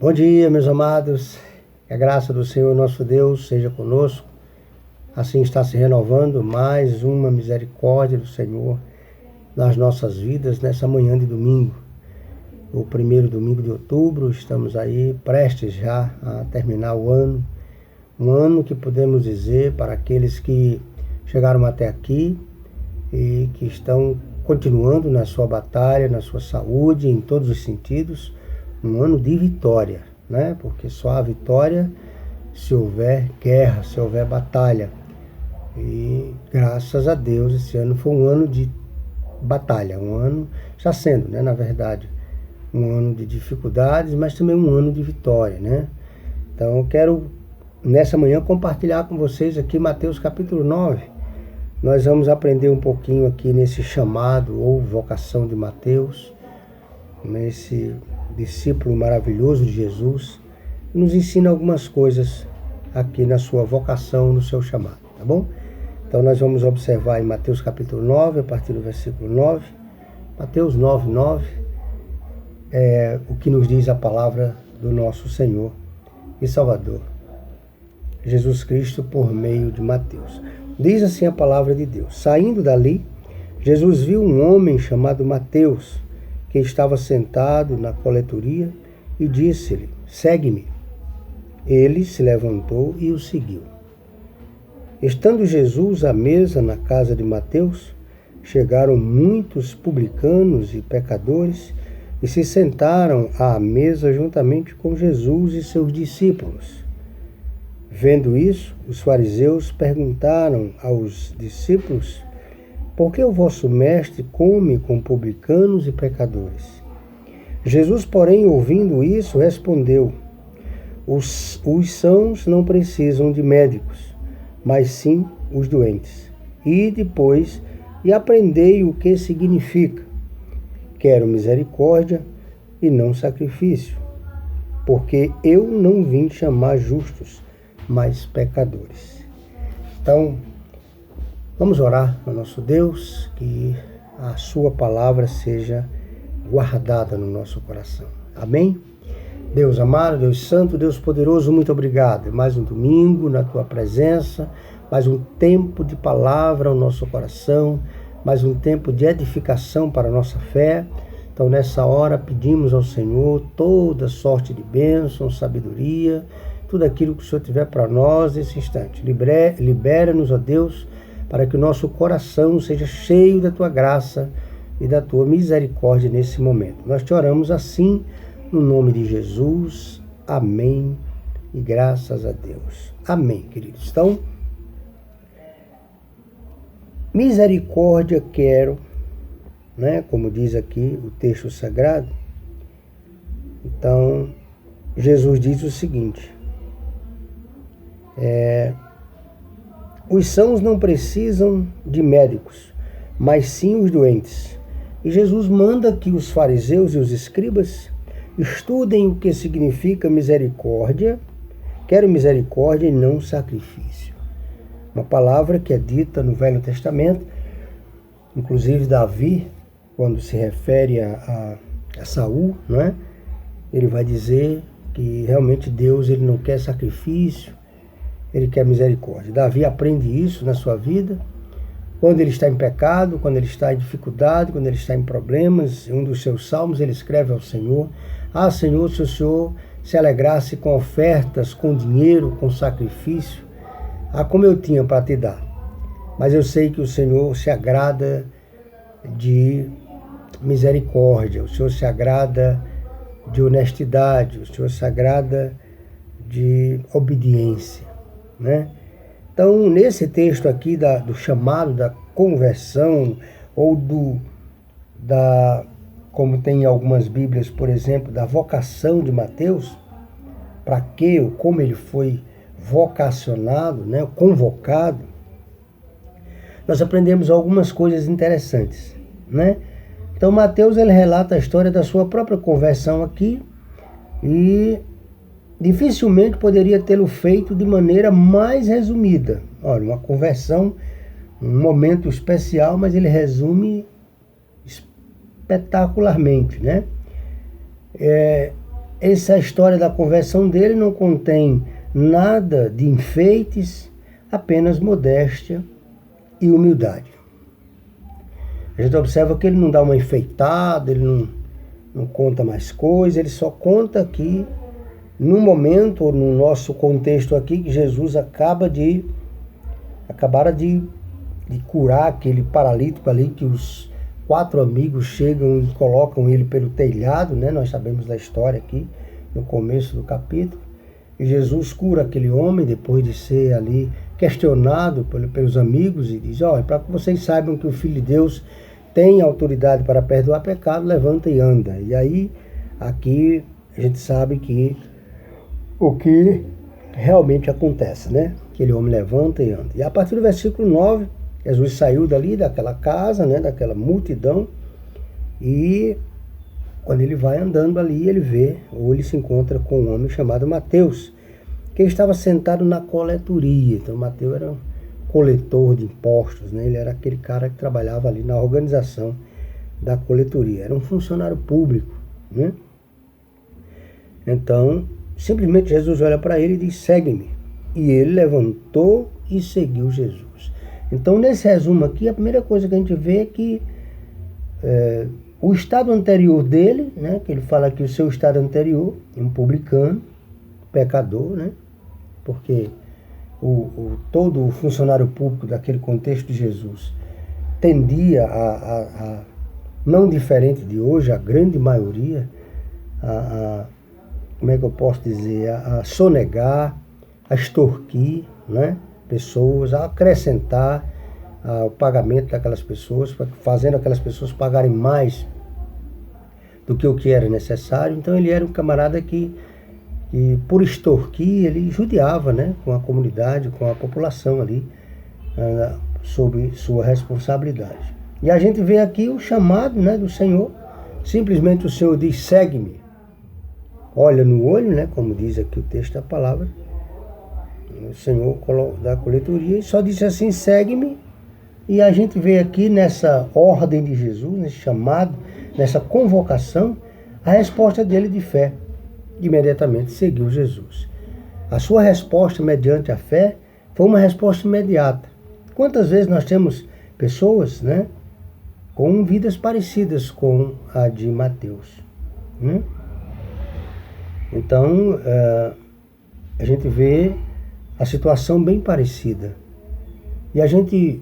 Bom dia, meus amados. Que a graça do Senhor nosso Deus seja conosco. Assim está se renovando mais uma misericórdia do Senhor nas nossas vidas nessa manhã de domingo. O primeiro domingo de outubro, estamos aí prestes já a terminar o ano. Um ano que podemos dizer para aqueles que chegaram até aqui e que estão continuando na sua batalha, na sua saúde, em todos os sentidos, um ano de vitória, né? Porque só há vitória se houver guerra, se houver batalha. E graças a Deus esse ano foi um ano de batalha, um ano, está sendo, né, na verdade, um ano de dificuldades, mas também um ano de vitória, né? Então eu quero nessa manhã compartilhar com vocês aqui Mateus capítulo 9. Nós vamos aprender um pouquinho aqui nesse chamado ou vocação de Mateus, nesse discípulo maravilhoso de Jesus, nos ensina algumas coisas aqui na sua vocação, no seu chamado, tá bom? Então nós vamos observar em Mateus capítulo 9, a partir do versículo 9, Mateus 9, 9, o que nos diz a palavra do nosso Senhor e Salvador, Jesus Cristo, por meio de Mateus. Diz assim a palavra de Deus: saindo dali, Jesus viu um homem chamado Mateus, que estava sentado na coletoria, e disse-lhe: segue-me. Ele se levantou e o seguiu. Estando Jesus à mesa na casa de Mateus, chegaram muitos publicanos e pecadores e se sentaram à mesa juntamente com Jesus e seus discípulos. Vendo isso, os fariseus perguntaram aos discípulos: por que o vosso mestre come com publicanos e pecadores? Jesus, porém, ouvindo isso, respondeu: os sãos não precisam de médicos, mas sim os doentes. Ide, pois, e aprendei o que significa: quero misericórdia e não sacrifício, porque eu não vim chamar justos, mas pecadores. Então, vamos orar ao nosso Deus, que a sua palavra seja guardada no nosso coração. Amém? Deus amado, Deus santo, Deus poderoso, muito obrigado. Mais um domingo na tua presença, mais um tempo de palavra ao nosso coração, mais um tempo de edificação para a nossa fé. Então, nessa hora, pedimos ao Senhor toda sorte de bênção, sabedoria, tudo aquilo que o Senhor tiver para nós nesse instante. Libera-nos, ó Deus, para que o nosso coração seja cheio da tua graça e da tua misericórdia nesse momento. Nós te oramos assim, no nome de Jesus. Amém. E graças a Deus. Amém, queridos. Então, misericórdia quero, né? Como diz aqui o texto sagrado. Então, Jesus diz o seguinte: os sãos não precisam de médicos, mas sim os doentes. E Jesus manda que os fariseus e os escribas estudem o que significa misericórdia. Quero misericórdia e não sacrifício. Uma palavra que é dita no Velho Testamento. Inclusive Davi, quando se refere a Saul, não é? Ele vai dizer que realmente Deus ele não quer sacrifício, ele quer misericórdia. Davi aprende isso na sua vida, quando ele está em pecado, quando ele está em dificuldade, quando ele está em problemas. Em um dos seus salmos ele escreve ao Senhor: ah, Senhor, se o Senhor se alegrasse com ofertas, com dinheiro, com sacrifício, como eu tinha para te dar. Mas eu sei que o Senhor se agrada de misericórdia, o Senhor se agrada de honestidade, o Senhor se agrada de obediência, né? Então, nesse texto aqui do chamado da conversão, ou como tem em algumas Bíblias, por exemplo, da vocação de Mateus, para que ou como ele foi vocacionado, né, convocado, nós aprendemos algumas coisas interessantes, né? Então, Mateus ele relata a história da sua própria conversão aqui e dificilmente poderia tê-lo feito de maneira mais resumida. Olha, uma conversão, um momento especial, mas ele resume espetacularmente, né? essa história da conversão dele não contém nada de enfeites, apenas modéstia e humildade. A gente observa que ele não dá uma enfeitada, ele não conta mais coisas, ele só conta que no momento, ou no nosso contexto aqui, que Jesus acabara de curar aquele paralítico ali, que os 4 amigos chegam e colocam ele pelo telhado, né? Nós sabemos da história aqui, no começo do capítulo. E Jesus cura aquele homem, depois de ser ali questionado pelos amigos, e diz: olha, para que vocês saibam que o Filho de Deus tem autoridade para perdoar pecado, levanta e anda. E aí, aqui, a gente sabe que o que realmente acontece, né? Aquele homem levanta e anda. E a partir do versículo 9, Jesus saiu dali, daquela casa, né? Daquela multidão, e quando ele vai andando ali, ele vê, ou ele se encontra com um homem chamado Mateus, que estava sentado na coletoria. Então, Mateus era um coletor de impostos, né? Ele era aquele cara que trabalhava ali na organização da coletoria. Era um funcionário público, né? Então, simplesmente Jesus olha para ele e diz: segue-me. E ele levantou e seguiu Jesus. Então, nesse resumo aqui, a primeira coisa que a gente vê é que o estado anterior dele, né, que ele fala aqui, o seu estado anterior, um publicano, pecador, né, porque todo o funcionário público daquele contexto de Jesus tendia a não diferente de hoje, a grande maioria, como é que eu posso dizer, a sonegar, a extorquir, né, pessoas, a acrescentar o pagamento daquelas pessoas, fazendo aquelas pessoas pagarem mais do que o que era necessário. Então ele era um camarada que por extorquir, ele judiava, né, com a comunidade, com a população ali, sob sua responsabilidade. E a gente vê aqui o chamado, né, do Senhor. Simplesmente o Senhor diz: segue-me. Olha no olho, né, como diz aqui o texto da palavra. O Senhor da coletoria só disse assim: segue-me. E a gente vê aqui nessa ordem de Jesus, nesse chamado, nessa convocação, a resposta dele de fé. Imediatamente seguiu Jesus. A sua resposta mediante a fé foi uma resposta imediata. Quantas vezes nós temos pessoas, né, com vidas parecidas com a de Mateus, né? Então, a gente vê a situação bem parecida. E a gente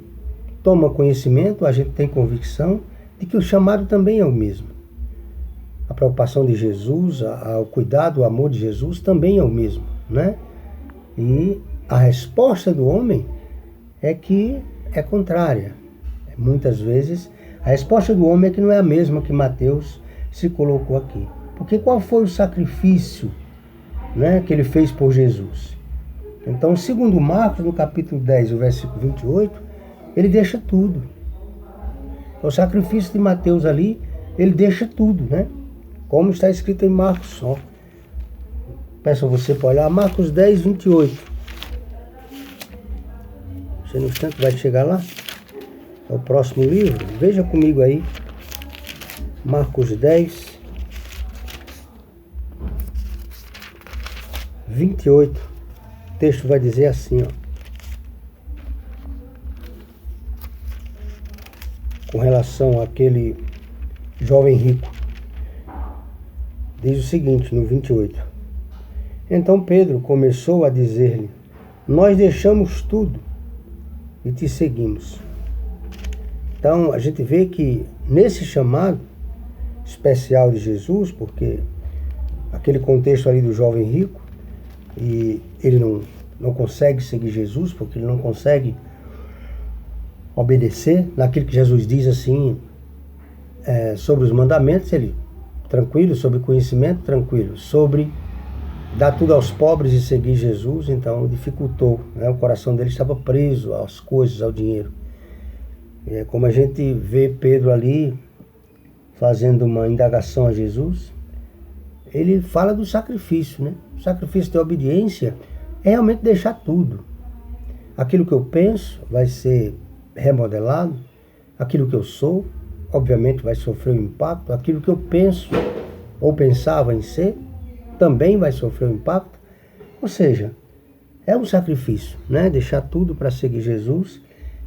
toma conhecimento, a gente tem convicção de que o chamado também é o mesmo. A preocupação de Jesus, o cuidado, o amor de Jesus também é o mesmo, né? E a resposta do homem é que é contrária. Muitas vezes, a resposta do homem é que não é a mesma que Mateus se colocou aqui. Porque qual foi o sacrifício, né, que ele fez por Jesus? Então, segundo Marcos, no capítulo 10, o versículo 28, ele deixa tudo. O sacrifício de Mateus ali, ele deixa tudo, né? Como está escrito em Marcos só. Peço a você para olhar Marcos 10, 28. Você no instante vai chegar lá. É o próximo livro. Veja comigo aí. Marcos 10, 28. O texto vai dizer assim, ó. Com relação àquele jovem rico. Diz o seguinte, no 28. Então Pedro começou a dizer-lhe: nós deixamos tudo e te seguimos. Então a gente vê que nesse chamado especial de Jesus, porque aquele contexto ali do jovem rico, e ele não consegue seguir Jesus, porque ele não consegue obedecer naquilo que Jesus diz assim, sobre os mandamentos, ele tranquilo, sobre conhecimento, tranquilo, sobre dar tudo aos pobres e seguir Jesus, então dificultou, né? O coração dele estava preso às coisas, ao dinheiro. E como a gente vê Pedro ali fazendo uma indagação a Jesus, ele fala do sacrifício, né? O sacrifício de obediência é realmente deixar tudo. Aquilo que eu penso vai ser remodelado, aquilo que eu sou, obviamente vai sofrer um impacto, aquilo que eu penso ou pensava em ser, também vai sofrer o impacto. Ou seja, é um sacrifício, né? Deixar tudo para seguir Jesus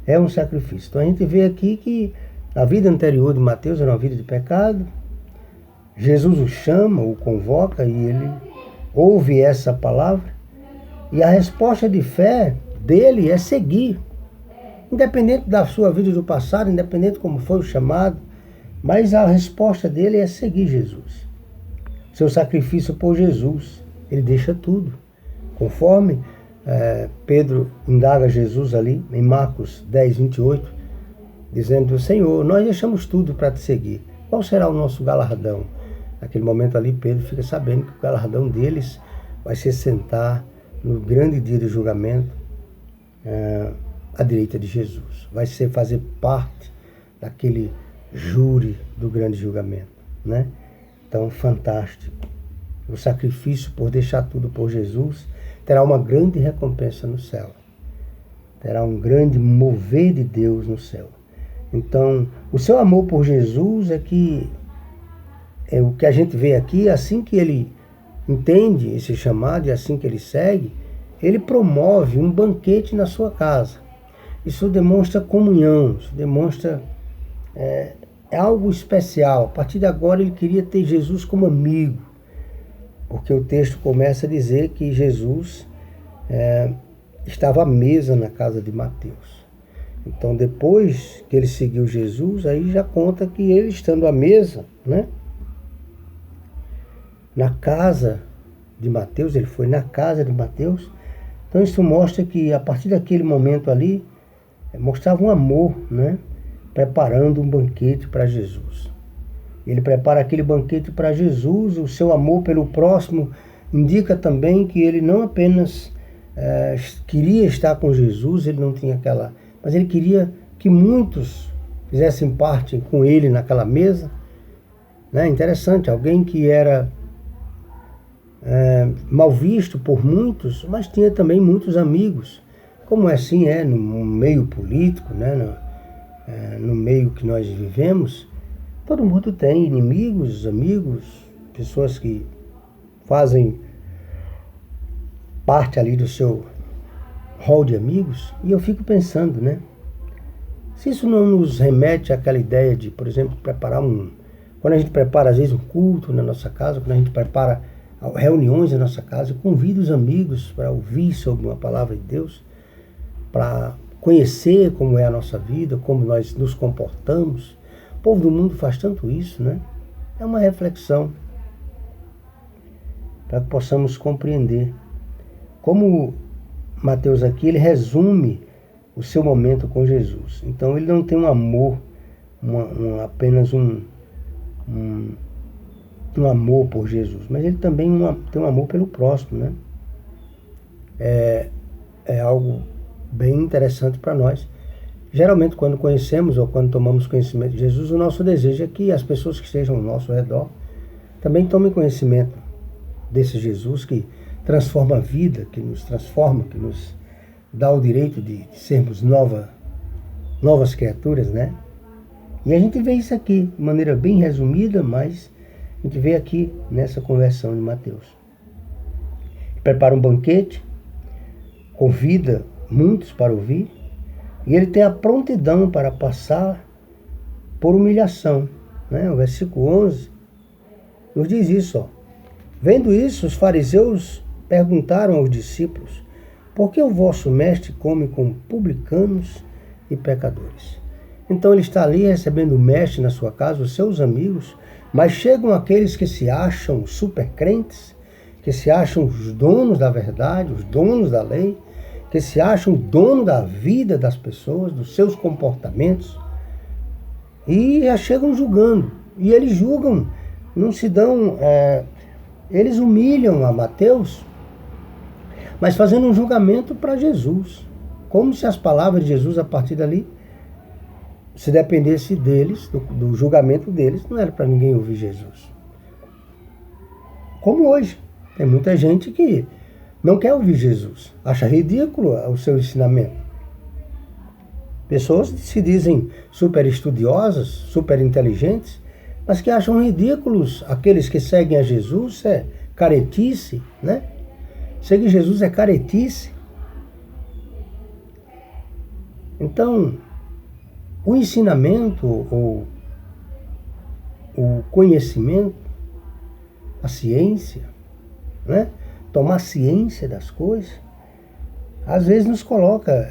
é um sacrifício. Então a gente vê aqui que a vida anterior de Mateus era uma vida de pecado. Jesus o chama, o convoca e ele ouve essa palavra. E a resposta de fé dele é seguir. Independente da sua vida do passado, independente como foi o chamado, mas a resposta dele é seguir Jesus. Seu sacrifício por Jesus, ele deixa tudo. Conforme Pedro indaga Jesus ali em Marcos 10, 28, dizendo: Senhor, nós deixamos tudo para te seguir. Qual será o nosso galardão? Naquele momento ali, Pedro fica sabendo que o galardão deles vai ser sentar no grande dia do julgamento à direita de Jesus. Vai ser fazer parte daquele júri do grande julgamento, né? Então, fantástico. O sacrifício por deixar tudo por Jesus terá uma grande recompensa no céu. Terá um grande mover de Deus no céu. Então, o seu amor por Jesus é o que a gente vê aqui. Assim que ele entende esse chamado e assim que ele segue, ele promove um banquete na sua casa. Isso demonstra comunhão, isso demonstra algo especial. A partir de agora ele queria ter Jesus como amigo, porque o texto começa a dizer que Jesus estava à mesa na casa de Mateus. Então, depois que ele seguiu Jesus, aí já conta que ele estando à mesa, né, na casa de Mateus, ele foi na casa de Mateus. Então, isso mostra que a partir daquele momento ali, mostrava um amor, né, preparando um banquete para Jesus. Ele prepara aquele banquete para Jesus. O seu amor pelo próximo indica também que ele não apenas queria estar com Jesus, ele não tinha mas ele queria que muitos fizessem parte com ele naquela mesa, né? Interessante, alguém que era mal visto por muitos, mas tinha também muitos amigos, como assim no meio político, né? No meio que nós vivemos. Todo mundo tem inimigos, amigos, pessoas que fazem parte ali do seu rol de amigos. E eu fico pensando, né? Se isso não nos remete àquela ideia de, por exemplo, quando a gente prepara às vezes um culto na nossa casa, quando a gente prepara reuniões na nossa casa, convida os amigos para ouvir sobre uma palavra de Deus, para conhecer como é a nossa vida, como nós nos comportamos. O povo do mundo faz tanto isso, né? É uma reflexão para que possamos compreender. Como Mateus aqui, ele resume o seu momento com Jesus. Então, ele não tem um amor, apenas um amor por Jesus, mas ele também tem um amor pelo próximo, né? É algo bem interessante para nós. Geralmente, quando conhecemos ou quando tomamos conhecimento de Jesus, o nosso desejo é que as pessoas que estejam ao nosso redor também tomem conhecimento desse Jesus que transforma a vida, que nos transforma, que nos dá o direito de sermos novas criaturas, né? E a gente vê isso aqui de maneira bem resumida, mas a gente vê aqui nessa conversão de Mateus. Prepara um banquete, convida muitos para ouvir, e ele tem a prontidão para passar por humilhação, né? O versículo 11 nos diz isso, ó. Vendo isso, os fariseus perguntaram aos discípulos: por que o vosso mestre come com publicanos e pecadores? Então ele está ali recebendo o mestre na sua casa, os seus amigos, mas chegam aqueles que se acham super crentes, que se acham os donos da verdade, os donos da lei, que se acham o dono da vida das pessoas, dos seus comportamentos, e já chegam julgando. E eles julgam, não se dão... eles humilham a Mateus, mas fazendo um julgamento para Jesus. Como se as palavras de Jesus, a partir dali, se dependesse deles, do julgamento deles, não era para ninguém ouvir Jesus. Como hoje. Tem muita gente que não quer ouvir Jesus, acha ridículo o seu ensinamento. Pessoas que se dizem super estudiosas, super inteligentes, mas que acham ridículos aqueles que seguem a Jesus, caretice, né? Seguir Jesus é caretice. Então, o ensinamento ou o conhecimento, a ciência, né? Tomar ciência das coisas, às vezes nos coloca...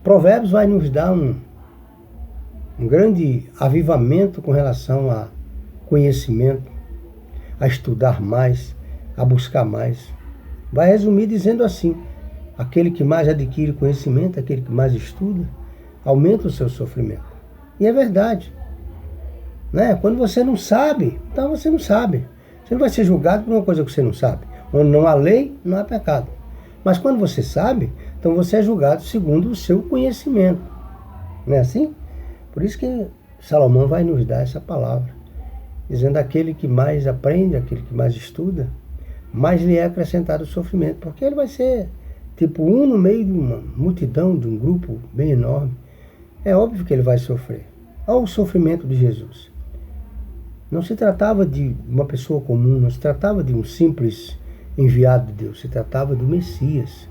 Provérbios vai nos dar um grande avivamento com relação a conhecimento, a estudar mais, a buscar mais. Vai resumir dizendo assim: aquele que mais adquire conhecimento, aquele que mais estuda, aumenta o seu sofrimento. E é verdade. Né? Quando você não sabe, então você não sabe. Você não vai ser julgado por uma coisa que você não sabe. Onde não há lei, não há pecado. Mas quando você sabe, então você é julgado segundo o seu conhecimento. Não é assim? Por isso que Salomão vai nos dar essa palavra, dizendo: aquele que mais aprende, aquele que mais estuda, mais lhe é acrescentado o sofrimento. Porque ele vai ser tipo um no meio de uma multidão, de um grupo bem enorme. É óbvio que ele vai sofrer. Olha o sofrimento de Jesus. Não se tratava de uma pessoa comum, não se tratava de um simples enviado de Deus, se tratava do Messias.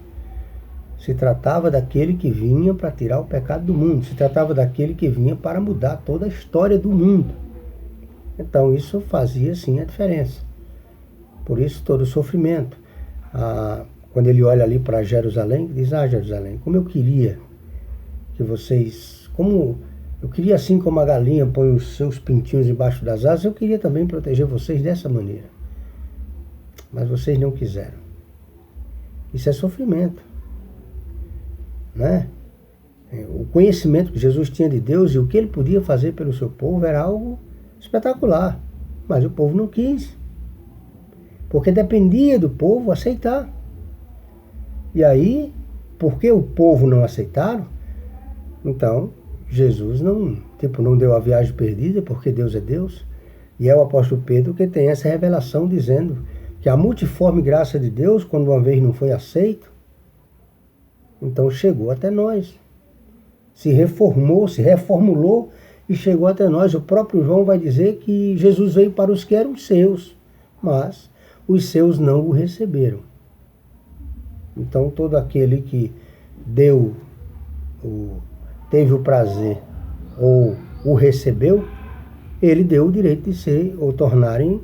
Se tratava daquele que vinha para tirar o pecado do mundo, se tratava daquele que vinha para mudar toda a história do mundo. Então isso fazia sim a diferença. Por isso todo o sofrimento. Quando ele olha ali para Jerusalém, diz: Jerusalém, como eu queria que vocês... Eu queria, assim como a galinha põe os seus pintinhos embaixo das asas, eu queria também proteger vocês dessa maneira. Mas vocês não quiseram. Isso é sofrimento. Né? O conhecimento que Jesus tinha de Deus e o que ele podia fazer pelo seu povo era algo espetacular. Mas o povo não quis. Porque dependia do povo aceitar. E aí, porque o povo não aceitaram, então Jesus não deu a viagem perdida, porque Deus é Deus. E é o apóstolo Pedro que tem essa revelação dizendo que a multiforme graça de Deus, quando uma vez não foi aceito, então chegou até nós. Se reformou, se reformulou e chegou até nós. O próprio João vai dizer que Jesus veio para os que eram seus, mas os seus não o receberam. Então todo aquele que teve o prazer ou o recebeu, ele deu o direito de ser ou tornarem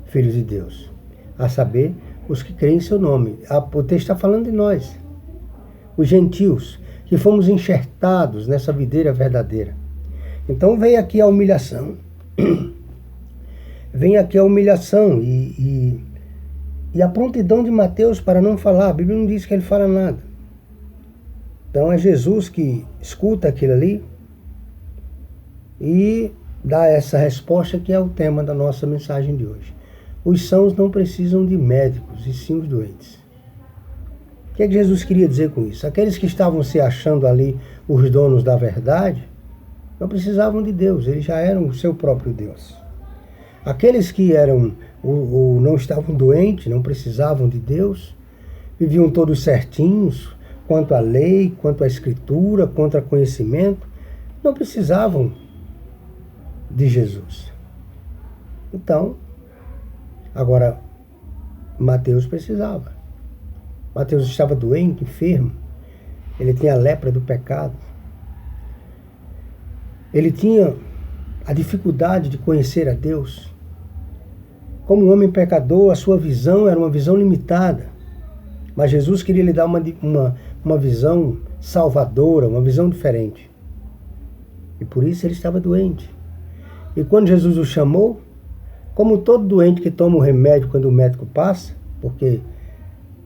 filhos de Deus. A saber, os que creem em seu nome. O texto está falando de nós, os gentios, que fomos enxertados nessa videira verdadeira. Então vem aqui a humilhação. Vem aqui a humilhação e a prontidão de Mateus para não falar. A Bíblia não diz que ele fala nada. Então é Jesus que escuta aquilo ali e dá essa resposta que é o tema da nossa mensagem de hoje. Os sãos não precisam de médicos, e sim os doentes. O que é que Jesus queria dizer com isso? Aqueles que estavam se achando ali os donos da verdade, não precisavam de Deus, eles já eram o seu próprio Deus. Aqueles que não estavam doentes, não precisavam de Deus, viviam todos certinhos, quanto à lei, quanto à escritura, quanto ao conhecimento, não precisavam de Jesus. Então, agora, Mateus precisava. Mateus estava doente, enfermo. Ele tinha a lepra do pecado. Ele tinha a dificuldade de conhecer a Deus. Como um homem pecador, a sua visão era uma visão limitada. Mas Jesus queria lhe dar uma visão salvadora, uma visão diferente. E por isso ele estava doente. E quando Jesus o chamou, como todo doente que toma o remédio quando o médico passa, porque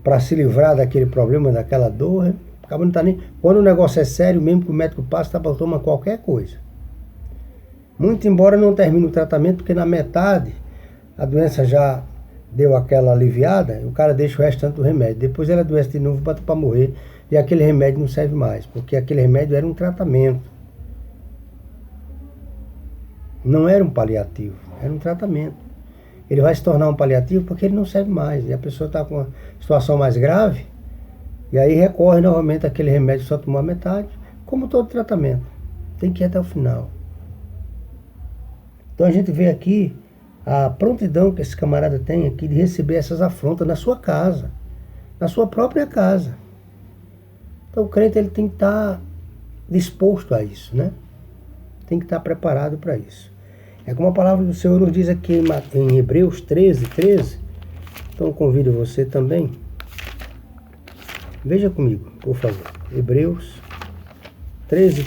para se livrar daquele problema, daquela dor, acaba não tá nem... Quando o negócio é sério, mesmo que o médico passa, tá para tomar qualquer coisa. Muito embora não termine o tratamento, porque na metade a doença já deu aquela aliviada, o cara deixa o restante do remédio. Depois ele adoece de novo, bota para morrer, e aquele remédio não serve mais, porque aquele remédio era um tratamento. Não era um paliativo, era um tratamento. Ele vai se tornar um paliativo porque ele não serve mais. E a pessoa está com uma situação mais grave, e aí recorre novamente àquele remédio, só tomar metade, como todo tratamento. Tem que ir até o final. Então a gente vê aqui a prontidão que esse camarada tem aqui de receber essas afrontas na sua casa, na sua própria casa. Então o crente ele tem que estar disposto a isso, né? Tem que estar preparado para isso. É como a palavra do Senhor nos diz aqui em Hebreus 13. Então eu convido você também. Veja comigo, por favor. Hebreus 13.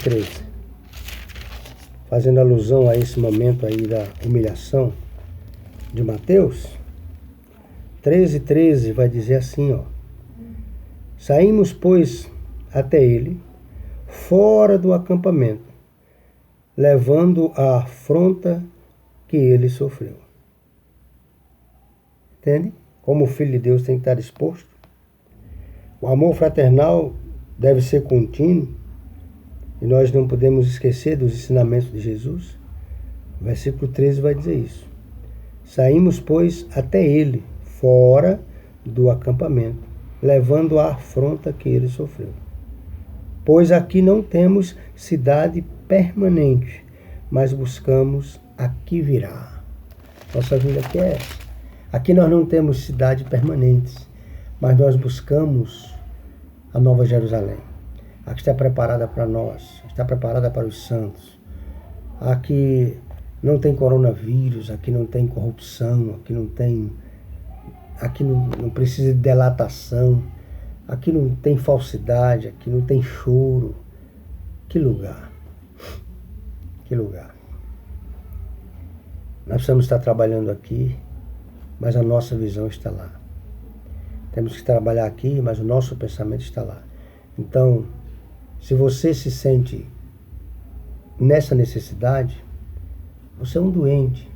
Fazendo alusão a esse momento aí da humilhação de Mateus. 13 vai dizer assim, ó. Saímos, pois, até ele, fora do acampamento, levando a afronta que ele sofreu. Entende? Como o Filho de Deus tem que estar disposto. O amor fraternal deve ser contínuo e nós não podemos esquecer dos ensinamentos de Jesus. O versículo 13 vai dizer isso. Saímos, pois, até ele, fora do acampamento, levando a afronta que ele sofreu. Pois aqui não temos cidade permanente, mas buscamos a que virá. Nossa vida aqui é essa. Aqui nós não temos cidade permanentes, mas nós buscamos a Nova Jerusalém. A que está preparada para nós, está preparada para os santos. Aqui não tem coronavírus, aqui não tem corrupção, aqui não precisa de delatação, aqui não tem falsidade, aqui não tem choro. Que lugar! Que lugar! Nós precisamos estar trabalhando aqui, mas a nossa visão está lá. Temos que trabalhar aqui, mas o nosso pensamento está lá. Então, se você se sente nessa necessidade, você é um doente.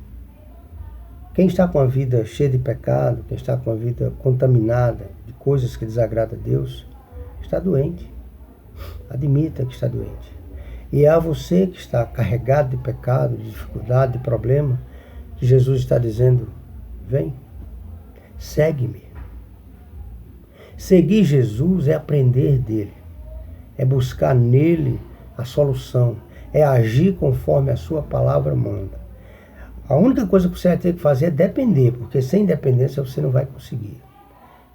Quem está com a vida cheia de pecado, quem está com a vida contaminada de coisas que desagradam a Deus, está doente. Admita que está doente. E é a você que está carregado de pecado, de dificuldade, de problema, que Jesus está dizendo, vem, segue-me. Seguir Jesus é aprender dele, é buscar nele a solução, é agir conforme a sua palavra manda. A única coisa que você vai ter que fazer é depender, porque sem dependência você não vai conseguir.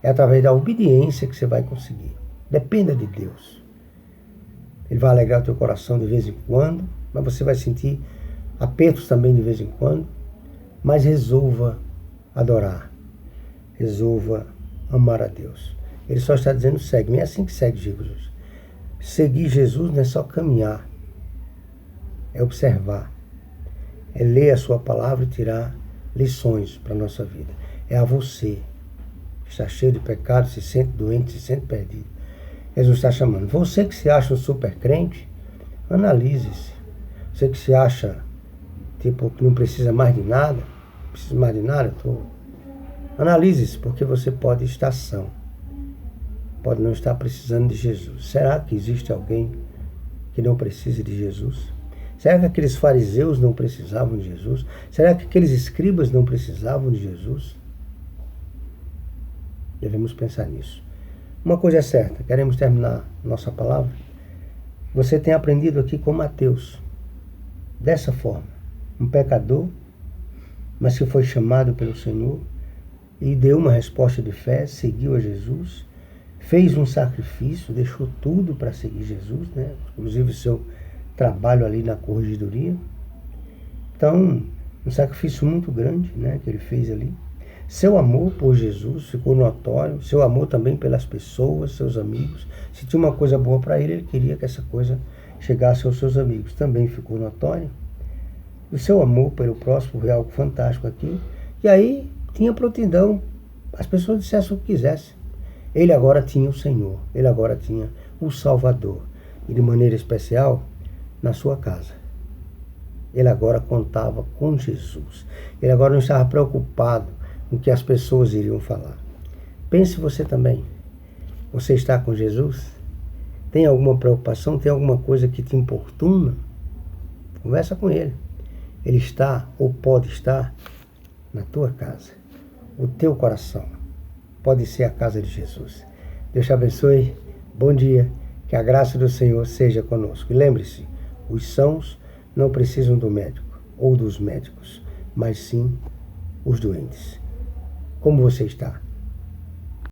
É através da obediência que você vai conseguir. Dependa de Deus. Ele vai alegrar o teu coração de vez em quando, mas você vai sentir apertos também de vez em quando, mas resolva adorar, resolva amar a Deus. Ele só está dizendo, segue-me. É assim que segue Jesus. Seguir Jesus não é só caminhar, é observar, é ler a sua palavra e tirar lições para a nossa vida. É a você que está cheio de pecado, se sente doente, se sente perdido. Jesus está chamando. Você que se acha um super crente, analise-se. Você que se acha tipo que não precisa mais de nada, analise-se, porque você pode estar são. Pode não estar precisando de Jesus. Será que existe alguém que não precise de Jesus? Será que aqueles fariseus não precisavam de Jesus? Será que aqueles escribas não precisavam de Jesus? Devemos pensar nisso. Uma coisa é certa, queremos terminar nossa palavra. Você tem aprendido aqui com Mateus, dessa forma, um pecador, mas que foi chamado pelo Senhor e deu uma resposta de fé, seguiu a Jesus, fez um sacrifício, deixou tudo para seguir Jesus, né? Inclusive o seu trabalho ali na corregedoria. Então, um sacrifício muito grande, né, que ele fez ali. Seu amor por Jesus ficou notório, seu amor também pelas pessoas, seus amigos. Se tinha uma coisa boa para ele, ele queria que essa coisa chegasse aos seus amigos. Também ficou notório. O seu amor pelo próximo foi algo fantástico aqui. E aí tinha prontidão. As pessoas dissessem o que quisessem. Ele agora tinha o Senhor, ele agora tinha o Salvador. E de maneira especial, na sua casa. Ele agora contava com Jesus. Ele agora não estava preocupado com o que as pessoas iriam falar. Pense você também. Você está com Jesus? Tem alguma preocupação? Tem alguma coisa que te importuna? Conversa com ele. Ele está ou pode estar na tua casa. O teu coração pode ser a casa de Jesus. Deus te abençoe. Bom dia. Que a graça do Senhor seja conosco. E lembre-se, os sãos não precisam do médico ou dos médicos, mas sim os doentes. Como você está?